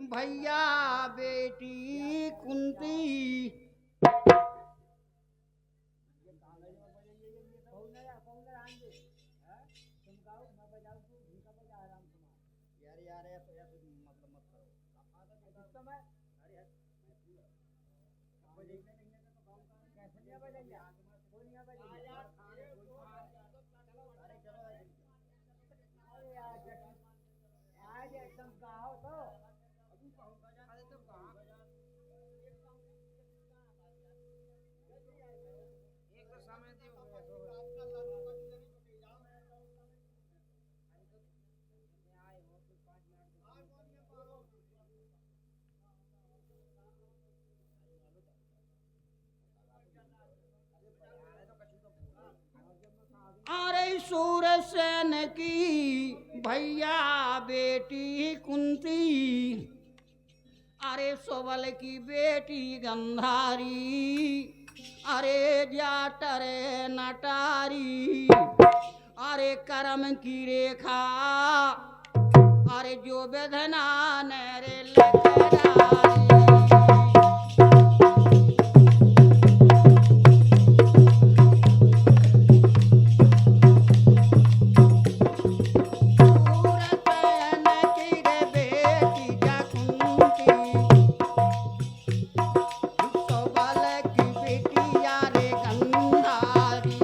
भैया बेटी कुंती। अरे सूरसेन की भैया बेटी कुंती, अरे सोबल की बेटी गंधारी, अरे जाटरे नटारी, अरे करम की रेखा, अरे जो बेधना नरे लखरारी।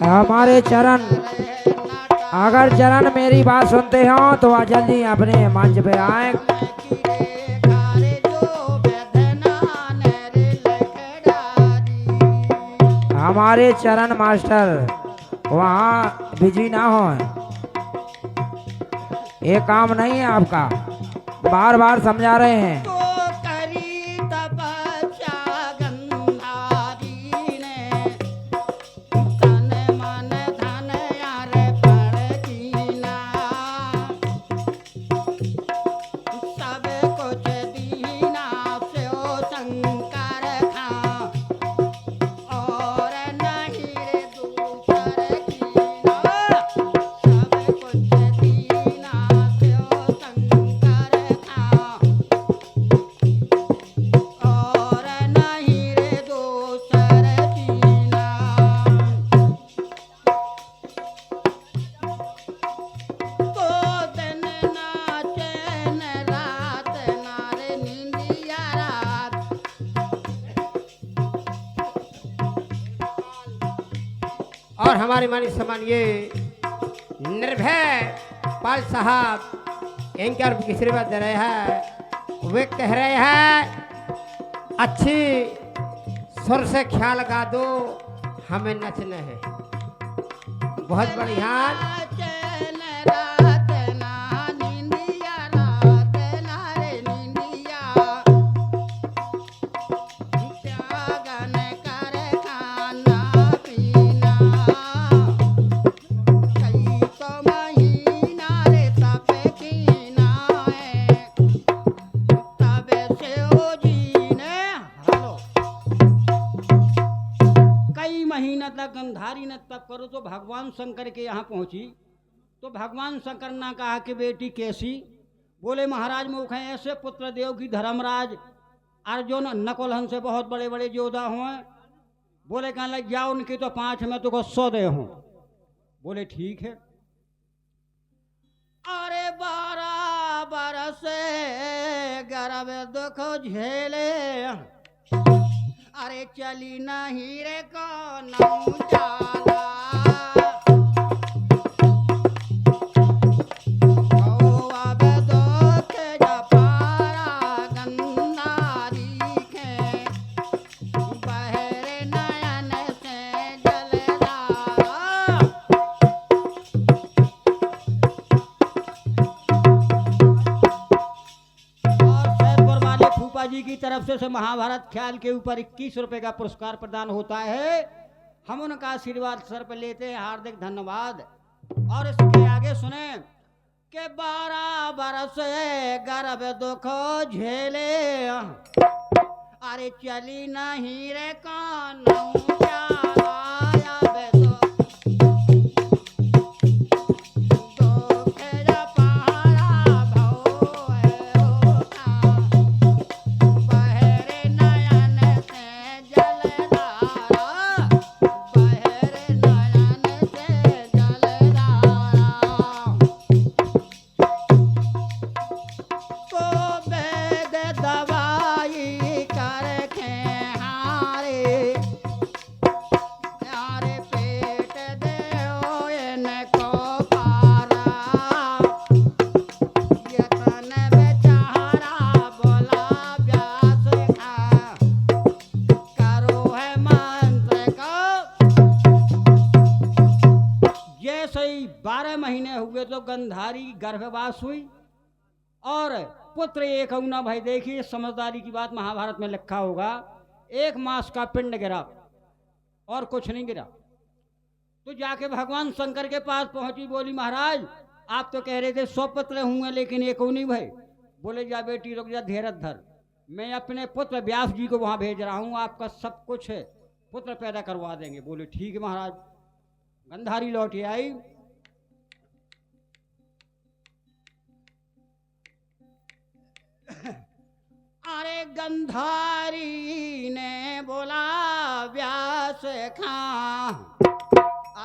हमारे चरण, अगर चरण मेरी बात सुनते हो तो आ जल्दी अपने मंच पे आए। हमारे चरण मास्टर वहाँ बिजी ना हो, ये काम नहीं है आपका, बार बार समझा रहे हैं। और हमारे मानी सम्मान ये निर्भय पाल साहब एंकर की आशीर्वाद दे रहे हैं। वे कह रहे हैं अच्छी सुर से ख्याल गा दो, हमें नचना है। बहुत बढ़िया। गंधारी ने तप करो तो भगवान शंकर के यहाँ पहुंची तो भगवान शंकर ने कहा कि बेटी कैसी? बोले महाराज मुख हैं ऐसे पुत्र देव की धर्मराज अर्जुन नकुल से बहुत बड़े बड़े योद्धा हुए। बोले कहने लग जाओ उनकी तो 5 में तुमको 100 दे हूं। बोले ठीक है। अरे 12 बरस गर्भ दुख झेले, अरे चली नहीं रे कौन जाला। जी की तरफ से महाभारत ख्याल के ऊपर 21 रुपए का पुरस्कार प्रदान होता है। हम उनका आशीर्वाद सर पर लेते हैं, हार्दिक धन्यवाद। और इसके आगे सुने के 12 बरस गर्भ दुख झेले, अरे चली नहीं रे कान गंधारी की गर्भवास हुई और पुत्र एक ना भाई। देखिए समझदारी की बात, महाभारत में लिखा होगा 1 मास का पिंड गिरा और कुछ नहीं गिरा। तो जाके भगवान शंकर के पास पहुंची, बोली महाराज आप तो कह रहे थे 100 पुत्र हुए लेकिन एक नहीं भाई। बोले जा बेटी रुक जा, धीरज धर, मैं अपने पुत्र व्यास जी को वहां भेज रहा हूं, आपका सब कुछ है पुत्र पैदा करवा देंगे। बोले ठीक है महाराज। गंधारी लौटी आई, अरे गंधारी ने बोला व्यास खां,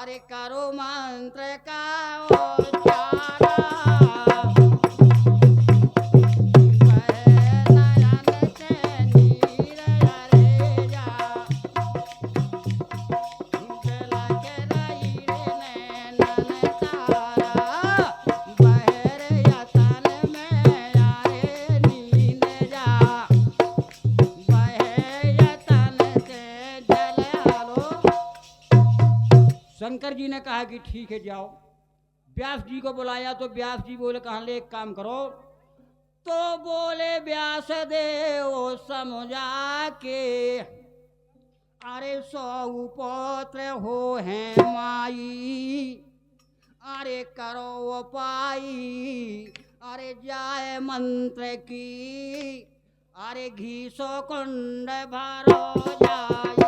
अरे करो मंत्र का उच्चारण, नयन से नीर हरे जा, तिलक रही नैनन तारा, बहर यतन में आए नींद जा, बहर यतन से जल हलो। शंकर जी ने कहा कि ठीक है जाओ। व्यास जी को बुलाया तो व्यास जी बोले कहाँ ले, एक काम करो। तो बोले व्यास देव समझा के, अरे 100 पुत्र हो हैं माई, अरे करो उपाई, अरे जाए मंत्र की, अरे घी 100 कुंड भरो जाई।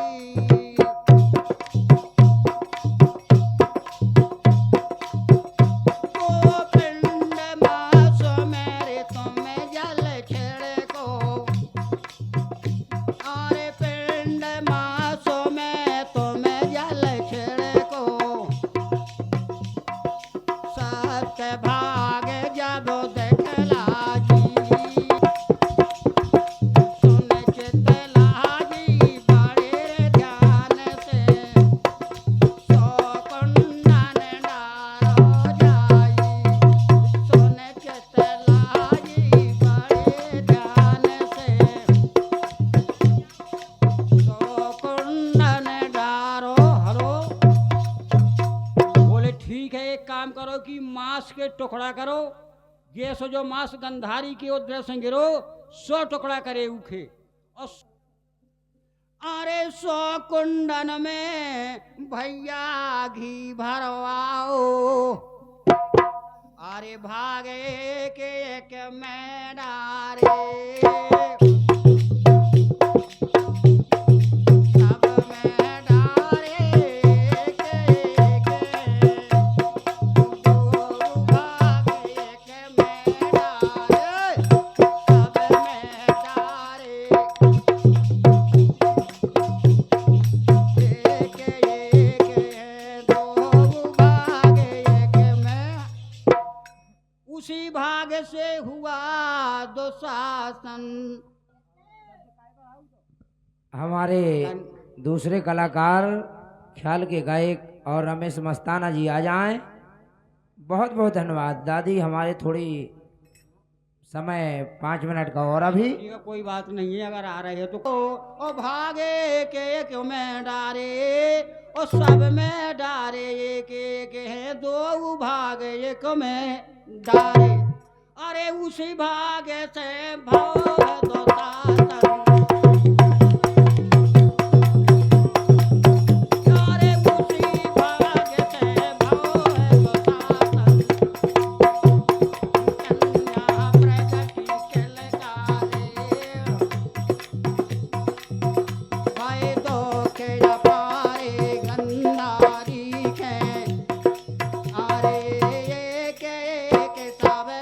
के टुकड़ा करो, ये सो जो मांस गंधारी के उद्र से गिरो 100 टुकड़ा करे उखे। और अरे 100 कुंडन में भैया घी भरवाओ, अरे भागे के एक में डारे, से हुआ दुशासन। हमारे दूसरे कलाकार ख्याल के गायक और रमेश मस्ताना जी आ जाएं। बहुत बहुत धन्यवाद दादी। हमारे थोड़ी समय 5 मिनट का और अभी कोई बात नहीं है, अगर आ रहे हैं तो ओ भागे के क्यों में डारे, और सब में डारे एक एक है, 2 भाग एक में डारे, अरे उसी भाग्य से भव दोषासन। अरे उसी भाग्य से भव दोषासन, कन्या प्रगति केलकारे, भाई दो के अपारे गंधारी के, अरे एक एक सब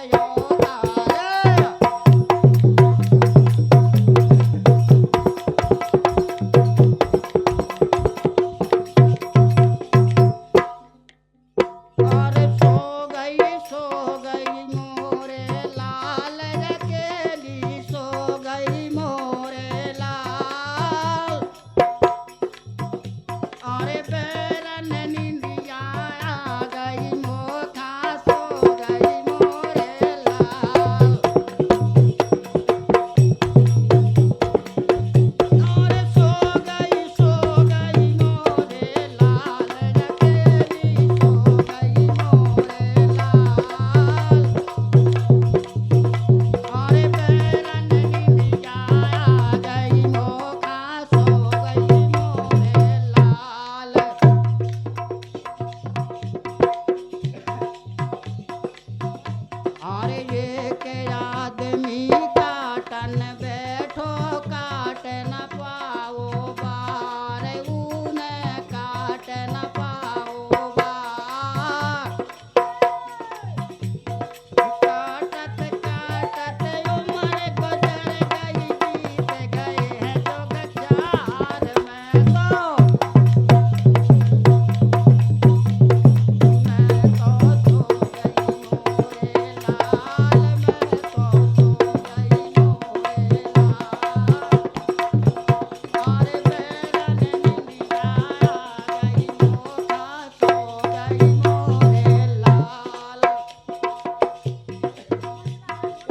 ठो काट न पाओ बार ऊन काट न पाओ बार काटत काटत उम्र गुजर गई बीत गए हैं जोग चार में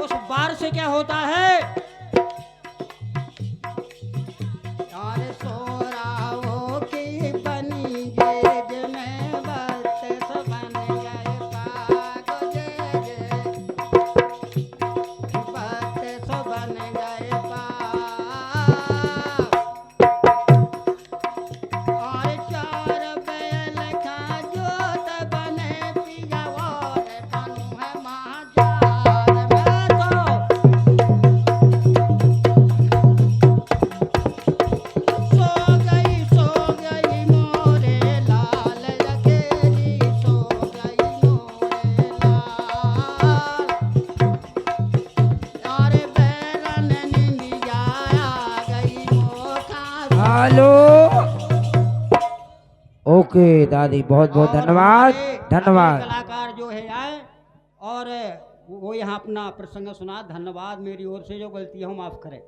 उस बार से क्या होता है यार सोराओ की बनी गेज में बत्तीस बन गए कागज बत्तीस बन गए और चार बैल का जोत बने पिया और बनू है महाजार में सो गई मोरे लाल अकेली सो गई मोरे लाल और बैरन निंदिया आ गई मोखा हेलो। ओके दादी, बहुत बहुत और धन्यवाद, हमारे धन्यवाद। कलाकार जो है आए और वो यहाँ अपना प्रसंग सुना। धन्यवाद, मेरी ओर से जो गलती हो माफ करें।